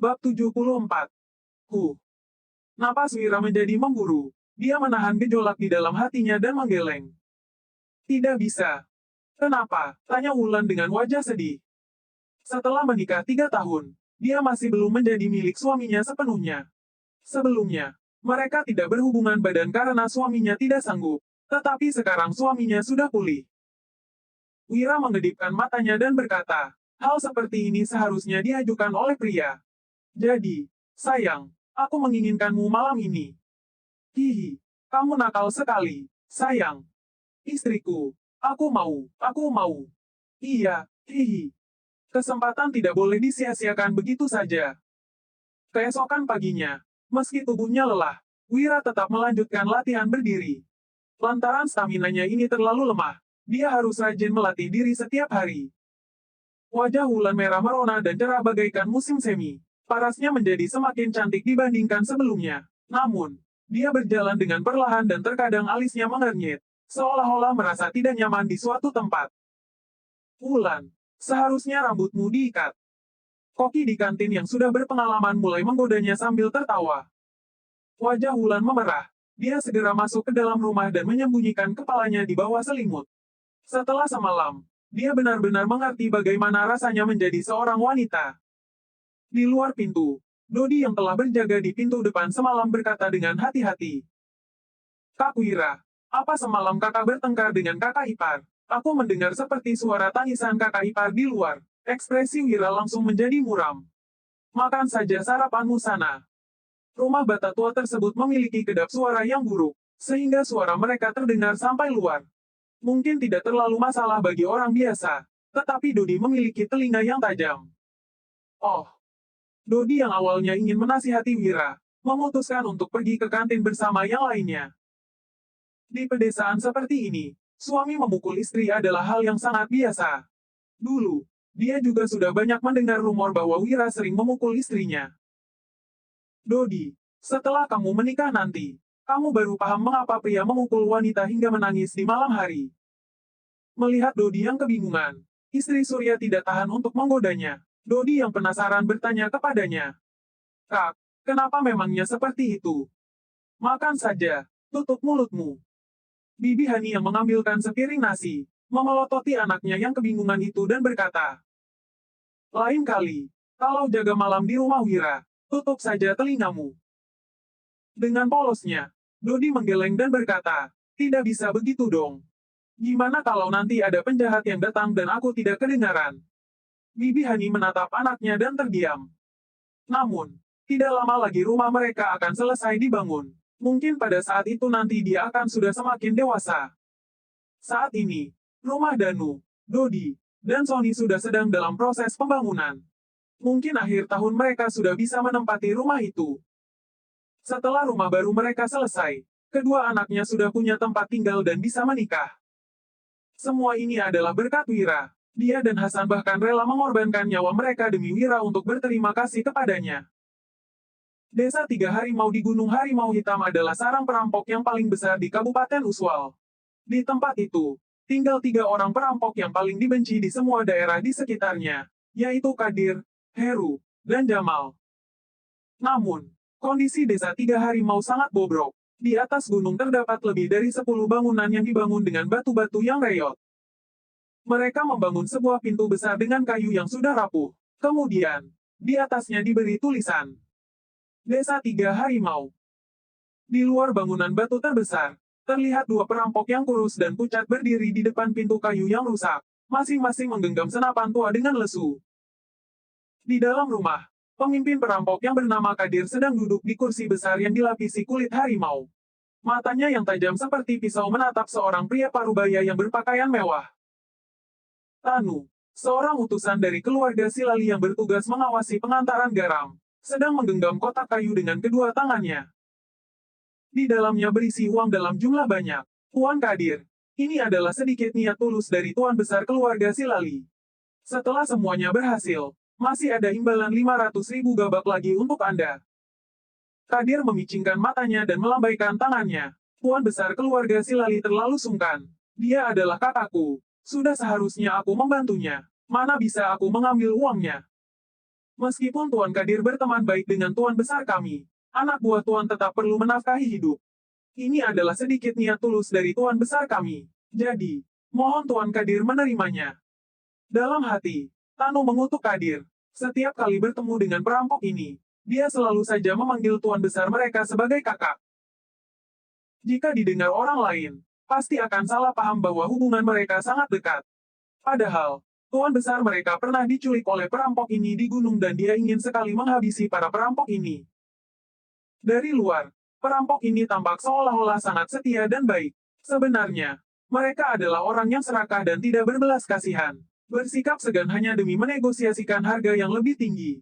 Bab 74. Napas Wira menjadi memburu. Dia menahan gejolak di dalam hatinya dan menggeleng. Tidak bisa. Kenapa? Tanya Wulan dengan wajah sedih. Setelah menikah 3 tahun, dia masih belum menjadi milik suaminya sepenuhnya. Sebelumnya, mereka tidak berhubungan badan karena suaminya tidak sanggup. Tetapi sekarang suaminya sudah pulih. Wira mengedipkan matanya dan berkata, hal seperti ini seharusnya diajukan oleh pria. Jadi, sayang, aku menginginkanmu malam ini. Hihi, kamu nakal sekali, sayang. Istriku, aku mau. Iya, hihi. Kesempatan tidak boleh disia-siakan begitu saja. Keesokan paginya, meski tubuhnya lelah, Wira tetap melanjutkan latihan berdiri. Lantaran staminanya ini terlalu lemah, dia harus rajin melatih diri setiap hari. Wajah Wulan merah merona dan cerah bagaikan musim semi. Parasnya menjadi semakin cantik dibandingkan sebelumnya. Namun, dia berjalan dengan perlahan dan terkadang alisnya mengernyit, seolah-olah merasa tidak nyaman di suatu tempat. Wulan, seharusnya rambutmu diikat. Koki di kantin yang sudah berpengalaman mulai menggodanya sambil tertawa. Wajah Wulan memerah. Dia segera masuk ke dalam rumah dan menyembunyikan kepalanya di bawah selimut. Setelah semalam, dia benar-benar mengerti bagaimana rasanya menjadi seorang wanita. Di luar pintu, Dodi yang telah berjaga di pintu depan semalam berkata dengan hati-hati. Kak Wira, apa semalam kakak bertengkar dengan kakak ipar? Aku mendengar seperti suara tangisan kakak ipar di luar. Ekspresi Wira langsung menjadi muram. Makan saja sarapanmu sana. Rumah bata tua tersebut memiliki kedap suara yang buruk, sehingga suara mereka terdengar sampai luar. Mungkin tidak terlalu masalah bagi orang biasa, tetapi Dodi memiliki telinga yang tajam. Oh, Dodi yang awalnya ingin menasihati Wira, memutuskan untuk pergi ke kantin bersama yang lainnya. Di pedesaan seperti ini, suami memukul istri adalah hal yang sangat biasa. Dulu, dia juga sudah banyak mendengar rumor bahwa Wira sering memukul istrinya. Dodi, setelah kamu menikah nanti, kamu baru paham mengapa pria memukul wanita hingga menangis di malam hari. Melihat Dodi yang kebingungan, istri Surya tidak tahan untuk menggodanya. Dodi yang penasaran bertanya kepadanya. Kak, kenapa memangnya seperti itu? Makan saja, tutup mulutmu. Bibi Hani yang mengambilkan sepiring nasi, memelototi anaknya yang kebingungan itu dan berkata. Lain kali, kalau jaga malam di rumah Wira, tutup saja telingamu. Dengan polosnya, Dodi menggeleng dan berkata, tidak bisa begitu dong. Gimana kalau nanti ada penjahat yang datang dan aku tidak kedengaran? Bibi Hani menatap anaknya dan terdiam. Namun, tidak lama lagi rumah mereka akan selesai dibangun. Mungkin pada saat itu nanti dia akan sudah semakin dewasa. Saat ini, rumah Danu, Dodi, dan Sony sudah sedang dalam proses pembangunan. Mungkin akhir tahun mereka sudah bisa menempati rumah itu. Setelah rumah baru mereka selesai, kedua anaknya sudah punya tempat tinggal dan bisa menikah. Semua ini adalah berkat Wira. Dia dan Hasan bahkan rela mengorbankan nyawa mereka demi Wira untuk berterima kasih kepadanya. Desa Tiga Harimau di Gunung Harimau Hitam adalah sarang perampok yang paling besar di Kabupaten Uswal. Di tempat itu, tinggal 3 orang perampok yang paling dibenci di semua daerah di sekitarnya, yaitu Kadir, Heru, dan Jamal. Namun, kondisi Desa Tiga Harimau sangat bobrok. Di atas gunung terdapat lebih dari 10 bangunan yang dibangun dengan batu-batu yang reyot. Mereka membangun sebuah pintu besar dengan kayu yang sudah rapuh. Kemudian, di atasnya diberi tulisan. Desa Tiga Harimau. Di luar bangunan batu terbesar, terlihat 2 perampok yang kurus dan pucat berdiri di depan pintu kayu yang rusak, masing-masing menggenggam senapan tua dengan lesu. Di dalam rumah, pemimpin perampok yang bernama Kadir sedang duduk di kursi besar yang dilapisi kulit harimau. Matanya yang tajam seperti pisau menatap seorang pria parubaya yang berpakaian mewah. Tanu, seorang utusan dari keluarga Silali yang bertugas mengawasi pengantaran garam, sedang menggenggam kotak kayu dengan kedua tangannya. Di dalamnya berisi uang dalam jumlah banyak. Tuan Kadir, ini adalah sedikit niat tulus dari Tuan Besar keluarga Silali. Setelah semuanya berhasil, masih ada imbalan 500.000 gabak lagi untuk Anda. Kadir memicingkan matanya dan melambaikan tangannya. Tuan Besar keluarga Silali terlalu sungkan. Dia adalah kakakku. Sudah seharusnya aku membantunya. Mana bisa aku mengambil uangnya? Meskipun Tuan Kadir berteman baik dengan Tuan Besar kami, anak buah Tuan tetap perlu menafkahi hidup. Ini adalah sedikit niat tulus dari Tuan Besar kami. Jadi, mohon Tuan Kadir menerimanya. Dalam hati, Tanu mengutuk Kadir. Setiap kali bertemu dengan perampok ini, dia selalu saja memanggil Tuan Besar mereka sebagai kakak. Jika didengar orang lain, pasti akan salah paham bahwa hubungan mereka sangat dekat. Padahal, Tuan Besar mereka pernah diculik oleh perampok ini di gunung dan dia ingin sekali menghabisi para perampok ini. Dari luar, perampok ini tampak seolah-olah sangat setia dan baik. Sebenarnya, mereka adalah orang yang serakah dan tidak berbelas kasihan. Bersikap segan hanya demi menegosiasikan harga yang lebih tinggi.